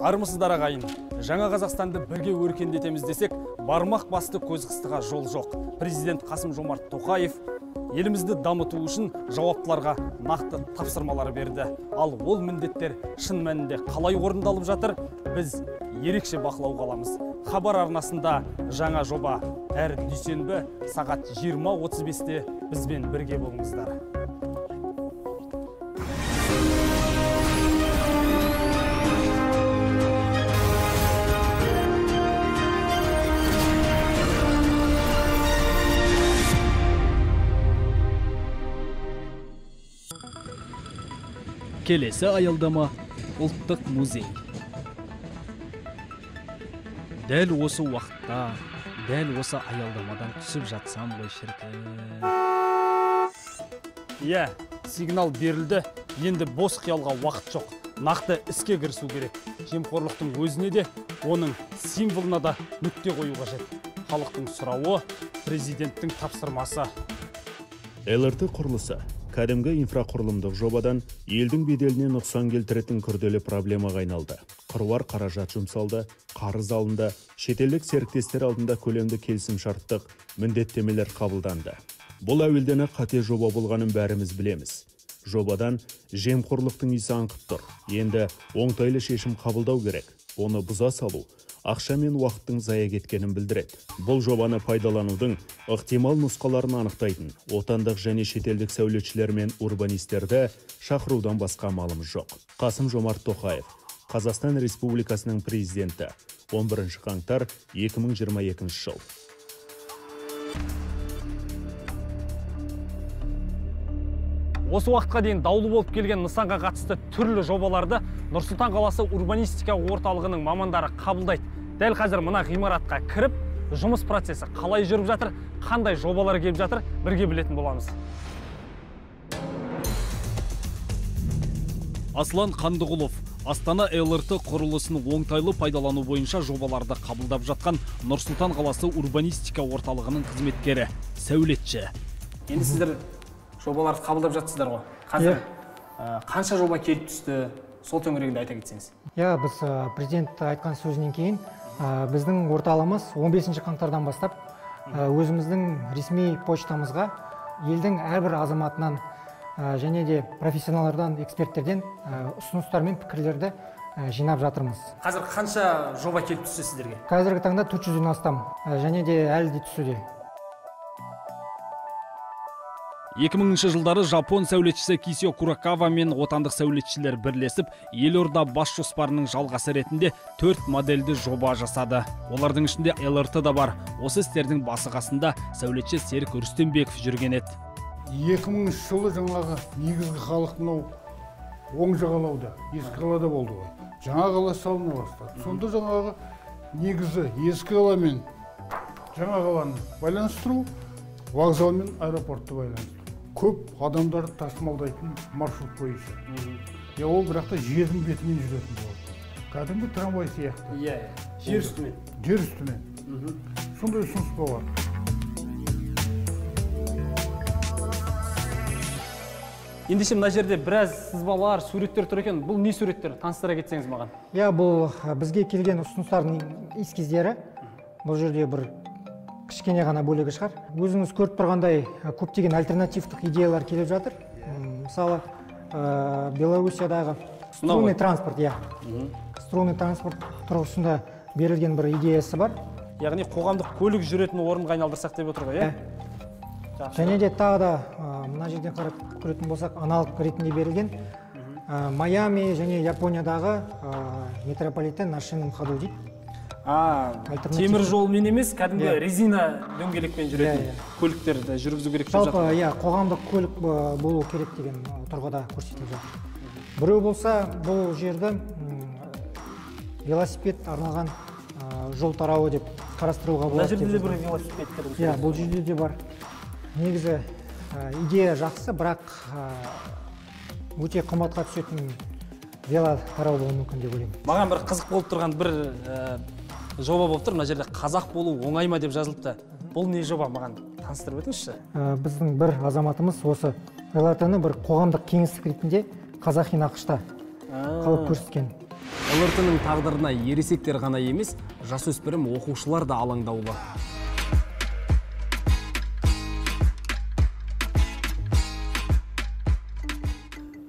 Армысыздар ағайын. Жаңа Қазақстанды бірге өркендетеміз десек, бармақ басты көз қыстыға жол жоқ. Президент Қасым-Жомарт Тоқаев елімізді дамыту үшін жауаптыларға нақты тапсырмалар берді. Ал ол міндеттер шын мәнінде қалай орындалып жатыр, біз ерекше бақылауға аламыз. Хабар арнасында жаңа жоба әр дүйсенбі сағат 20:35-те бізбен бірге болыңыздар. Келесі аялдама ұлттық музей. Дәл осы уақытта, дәл осы аялдамадан түсіп жатсам ғой шіркін. Иә, сигнал берілді, енді бос қиялға уақыт жоқ. Нақты іске кірісу керек. Жемқорлықтың өзіне де, оның символына да нүкте қою қажет. Халықтың сұрауы, президенттің тапсырмасы. ЛРТ құрылысы кәдімгі инфрақұрылымдық жобадан елдің беделіне нұқсан келтіретін күрделі проблемаға айналды. Қыруар қаражат жұмсалды, қарыз алынды, шетелдік серіктестер алдында көлемді келісімшарттық міндеттемелер қабылданды. Бұл әуелден қате жоба болғанын бәріміз білеміз. Жобадан жемқорлықтың иісі аңқып тұр. Енді оңтайлы шешім қабылдау керек. Оны бұза салу ақша мен уақыттың зая кеткенін білдіреді. Бұл жобаны пайдаланудың ықтимал нұсқаларын анықтайтын отандық және шетелдік сәулетшілер мен урбанистерді шақырудан басқа амалымыз жоқ. Қасым-Жомарт Тоқаев, Қазақстан Республикасының президенті, 11 қаңтар 2022 жыл. Осы уақытқа дейін даулы болып келген нысанға қатысты түрлі жобаларды Нұр-Сұлтан қаласы урбанистика орталығының мамандары қабылдайды. Дәл қазір мына ғимаратқа кіріп, жұмыс процесі қалай жүріп жатыр, қандай жобалар келіп жатыр, бірге білетін боламыз. Аслан Қандығұлов, Астана ЛРТ құрылысын оңтайлы пайдалану бойынша жобаларды қабылдап жатқан Нұр-Сұлтан қаласы урбанистика орталығының қызметкері, сәулетші. Енді сіздер жобаларды қабылдап жатсыздар ғой. Қазір қанша жоба келіп түсті, сол төңірегінде айта кетсеңіз. Біз президент айтқан сөзінен кейін біздің орталығымыз 15 қаңтардан бастап өзіміздің ресми почтамызға елдің әрбір азаматынан және де профессионалдардан, эксперттерден ұсыныстар мен пікірлерді жинап жатырмыз. Қазір қанша жоба келіп түсті сіздерге? Қазіргі таңда 400-ден астам және де әлі де түсуде. 2000 жылдары Жапон сәулетшісі Кисио Курокава мен отандық сәулетшілер бірлесіп, елорда бас жоспарының жалғасы ретінде 4 модельді жоба жасады. Олардың ішінде ЛРТ да бар. Осы істердің басы қасында сәулетші Серік Рүстембеков жүрген еді. 2000 жылы жаңағы негізгі халық мынау оң жағалауда, ескі қалада болды ғой. Жаңа қала салына бастады. Сонда жаңағы негізі ескі қала мен жаңа қаланы байланыстыру, вокзал мен аэропортты байланыстыру. Көп адамдарды тасымалдайтын маршрут бойынша. Ол бірақта жердің бетімен жүретін болады. Кәдімгі трамвай сияқты. Жер үстімен. Жер үстімен. Сондай ұсыныс бар. Ендеше мына жерде біраз сызбалар, суреттер тұр екен. Бұл не суреттер? Таныстыра кетсеңіз маған. Бұл бізге келген ұсыныстардың эскиздері. Бұл жерде бір кішкене ғана бөлігі шығар. Өзіңіз көріп тұрғандай көптеген альтернативтік идеялар келіп жатыр. Мысалы, Белоруссиядағы струнный транспорт, струнный транспорт тұрғысында берілген бір идеясы бар. Яғни қоғамдық көлік жүретін орынға айналдырсақ деп отыр ғой, Және де тағы да мына жерден қарап көретін болсақ, аналог ретінде берілген Майами және Япониядағы метрополитен на шинном ходу дейді. Темір жолмен емес, кәдімгі резина дөңгелекпен жүретін көліктерді жүргізу керек деп жатыр. Жалпы, қоғамдық көлік болу керек деген тұрғыда көрсетіліп жатыр. Біреу болса, бұл жерді велосипед арналған жол тарауы деп қарастыруға болады. Бұл жерде де бір велосипедтер. Бұл жерде де бар. Негізі идея жақсы, бірақ өте қымбатқа түсетін вело тарау болуы мүмкін деп ойлаймын. Маған бір қызық болып тұрған бір жоба болып тұр. Мына жерде қазақ болу оңай ма деп жазылыпты. Бұл не жоба, маған таныстырып өтіңізші? Біздің бір азаматымыз осы ЛРТ-ны бір қоғамдық кеңістік ретінде қазақи нақышта қалып көрсеткен. ЛРТ-ның тағдырына ересектер ғана емес, жасөспірім оқушылар да алаңдаулы.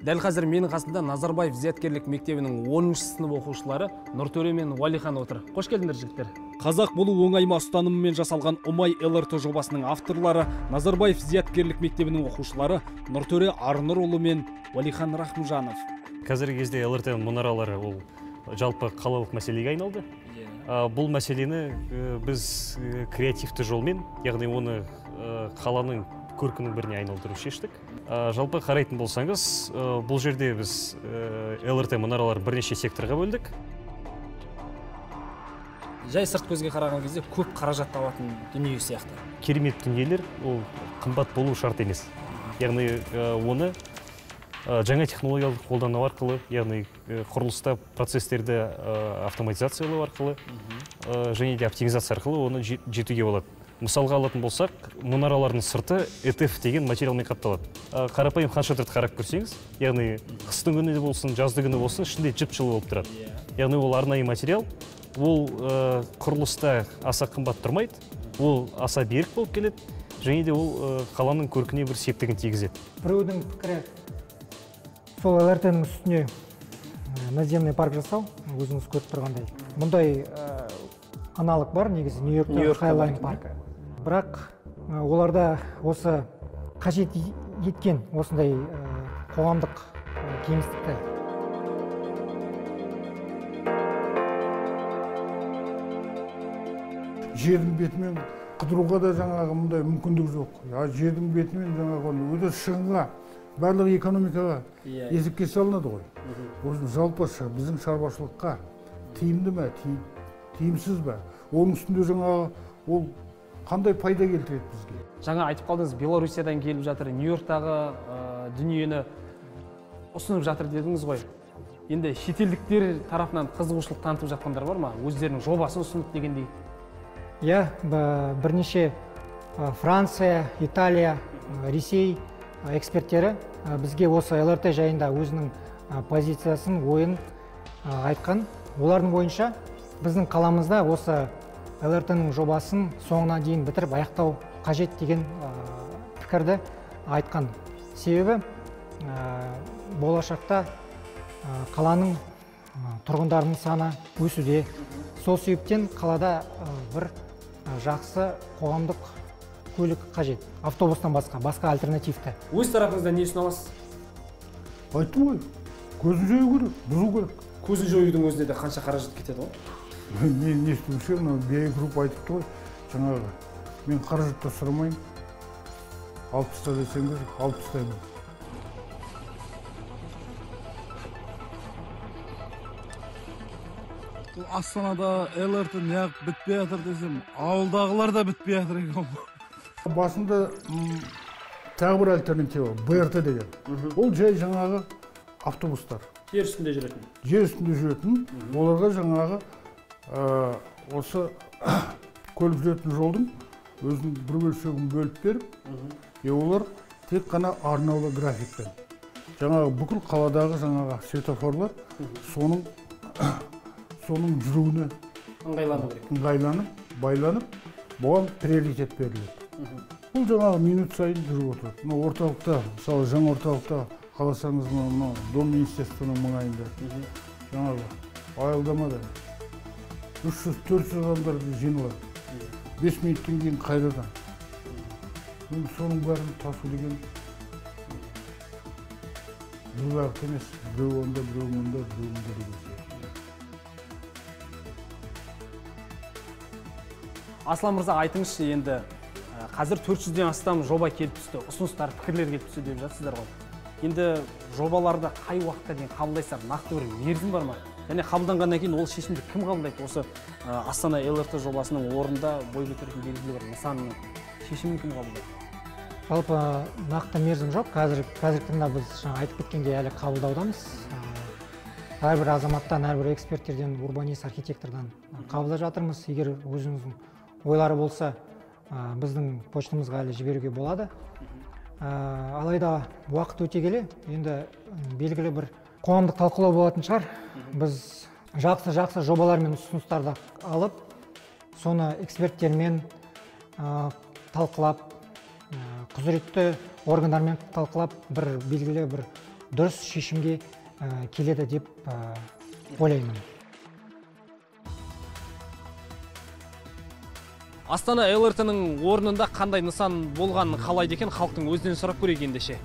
Дәл қазір менің қасында Назарбаев зияткерлік мектебінің 10-шы сынып оқушылары Нұртөре мен Уалихан отыр. Қош келдіңдер, жігіттер. Қазақ болу оңайма ұстанымымен жасалған ұмай ЛРТ жобасының авторлары Назарбаев зияткерлік мектебінің оқушылары Нұртөре Арнұрұлы мен Уалихан Рахымжанов. Қазіргі кезде ЛРТ мұнаралары ол жалпы қалалық мәселеге айналды. Бұл мәселені біз креативті жолмен, яғни оны қаланың көркінің біріне айналдыру шештік. Жалпы қарайтын болсаңыз, бұл жерде біз ЛРТ мұнаралар бірнеше секторға бөлдік. Жай сырт көзге қараған кезде көп қаражат табатын дүние сияқты. Керемет дүниелер ол қымбат болу шарт емес. Яғни оны жаңа технологияларды қолдану арқылы, яғни құрылыста процесстерді автоматизациялау арқылы және де оптимизация арқылы оны жетуге болады. Мысалға алатын болсақ, мұнаралардың сырты ЭТФ деген материалмен қапталады. Қарапайым ханшатырды қарап көрсеңіз, яғни қыстың күні де болсын, жазды күні болсын, ішінде жып-жылы болып тұрады. Яғни ол арнайы материал, ол құрылыста аса қымбат тұрмайды, ол аса берік болып келеді, және де ол қаланың көркіне бір септігін тигізеді. Біреудің пікірі сол ЛРТ-ның үстіне наземный парк жасау, өзіңіз көріп тұрғандай. Мұндай аналог бар, негізі Нью-Йоркта Хайлайн паркі. Бірақ оларда осы қажет еткен осындай қоғамдық кеңістікті жердің бетімен қыдыруға да жаңағы мұндай мүмкіндік жоқ. Жердің бетімен жаңағы өте шығынға, барлық экономикаға есепке салынады ғой. Осы жалпы біздің шаруашылыққа тиімді ме, тиімсіз бе? Оның үстінде жаңағы ол қандай пайда келтіреді бізге? Жаңа айтып қалдыңыз, Белорусиядан келіп жатыр, Нью-Йорктағы дүниені ұсынып жатыр дедіңіз ғой. Енді шетелдіктер тарапынан қызығушылық танытып жатқандар бар ма? Өздерінің жобасын ұсынып дегендей. Иә, бірнеше Франция, Италия, Ресей эксперттері бізге осы ЛРТ жайында өзінің позициясын, ойын айтқан. Олардың бойынша біздің қаламызда осы ЛРТ-ның жобасын соңына дейін бітіріп аяқтау қажет деген пікірді айтқан. Себебі болашақта қаланың тұрғындарының саны өсуде. Сол себептен қалада бір жақсы қоғамдық көлік қажет. Автобустан басқа альтернативті. Өз тарапыңызда не ұсынасыз? Айттым ғой, көзін жою керек, бұзу керек. Көзін жоюдың өзінде де қанша қаражат кетеді ғой? Не істеуші, BI Group айтыпты ғой, жаңағы. Мен қаражатта сұрамайын, 60-та десеңдер, 60-таймын. Астанада ЛРТ неғып бітпей жатыр десем, ауылдағылар да бітпей жатыр екен. Басында тағы бір альтернатива, БРТ деген. Ол жай жаңағы автобустар. Жер үстінде жүретін. Жер үстінде жүретін, оларға жаңағы осы көлік жүретін жолдың өзінің бір бөлшегін бөліп беріп, олар тек қана арнаулы графикпен. Жаңағы бүкіл қаладағы жаңағы светофорлар соның жүруіне ыңғайланып, байланып, бұған приоритет беріледі. Бұл жаңағы минут сайын жүріп отырады. Орталықта, мысалы жаңа орталықта қаласаңыз, Дом министерствоның маңайында жаңағы аялдамада 300-400 адамдар жиналады. 5 минуттен кейін қайрадан. Соның бәрін тасу деген бір бағыт емес. Біреу онда, біреу мұнда, біреу мұнда деген. Аслан мырза, айтыңызшы, енді қазір 400-ден астам жоба келіп түсті, ұсыныстар, пікірлер келіп түсті деп жатсыздар ғой. Енді жобаларды қай уақытқа дейін қабылдайсыздар, нақты бір мерзім бар ма? Және қабылданғаннан кейін ол шешімді кім қабылдайды? Осы Астана ЛРТ жобасының орында бой көтеретін белгілі бір нысанның шешімін кім қабылдайды? Жалпы нақты мерзім жоқ. Қазіргі таңда біз айтып кеткендей әлі қабылдаудамыз. Әрбір азаматтан, әрбір эксперттерден, урбанист, архитектордан қабылдап жатырмыз. Егер өзіңіздің ойлары болса, біздің почтамызға әлі жіберуге болады. Алайда уақыт өте келе, енді белгілі бір қоғамдық талқылау болатын шығар. Біз жақсы жобалар мен ұсыныстарды алып, соны эксперттермен талқылап, құзыретті органдармен талқылап, бір белгілі бір дұрыс шешімге келеді деп ойлаймын. Астана ЛРТ-ның орнында қандай нысан болғанын қалайды екен, халықтың өзінен сұрап көрейік ендеше.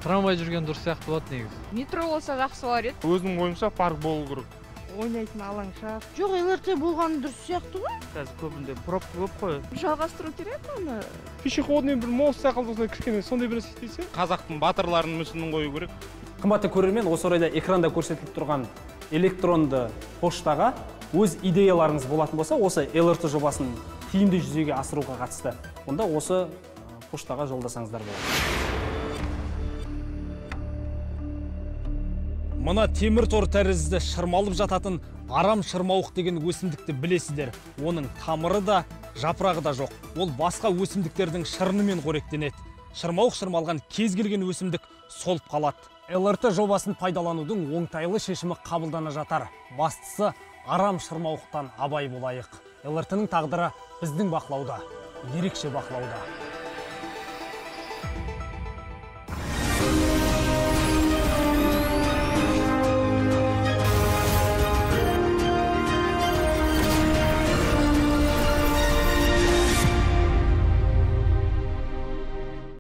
Трамвай жүрген дұрыс сияқты болады негізі. Метро болса жақсы болар еді. Өзінің ойымша парк болу керек. Ойнайтын алаң шақ. Жоқ, ЛРТ болғаны дұрыс сияқты ғой. Қазір көбінде пробка көп қой. Жалғастыру керек оны. Пешеходный бір мост сақалды осылай кішкене сондай бір істесе. Қазақтың батырларының мүсінін қою керек. Қымбатты көрермен, осы орайда экранда көрсетіліп тұрған электронды поштаға өз идеяларыңыз болатын болса, осы ЛРТ жобасын тиімді жүзеге асыруға қатысты, онда осы поштаға жолдасаңыздар болады. Мына темір тор тәрізді шырмалып жататын арам шырмауық деген өсімдікті білесіздер. Оның тамыры да, жапырағы да жоқ. Ол басқа өсімдіктердің шырынымен қоректенеді. Шырмауық шырмалған кез келген өсімдік солып қалады. ЛРТ жобасын пайдаланудың оңтайлы шешімі қабылдана жатар. Бастысы арам шырмауықтан абай болайық. ЛРТ-ның тағдыры біздің бақылауда, ерекше бақылауда.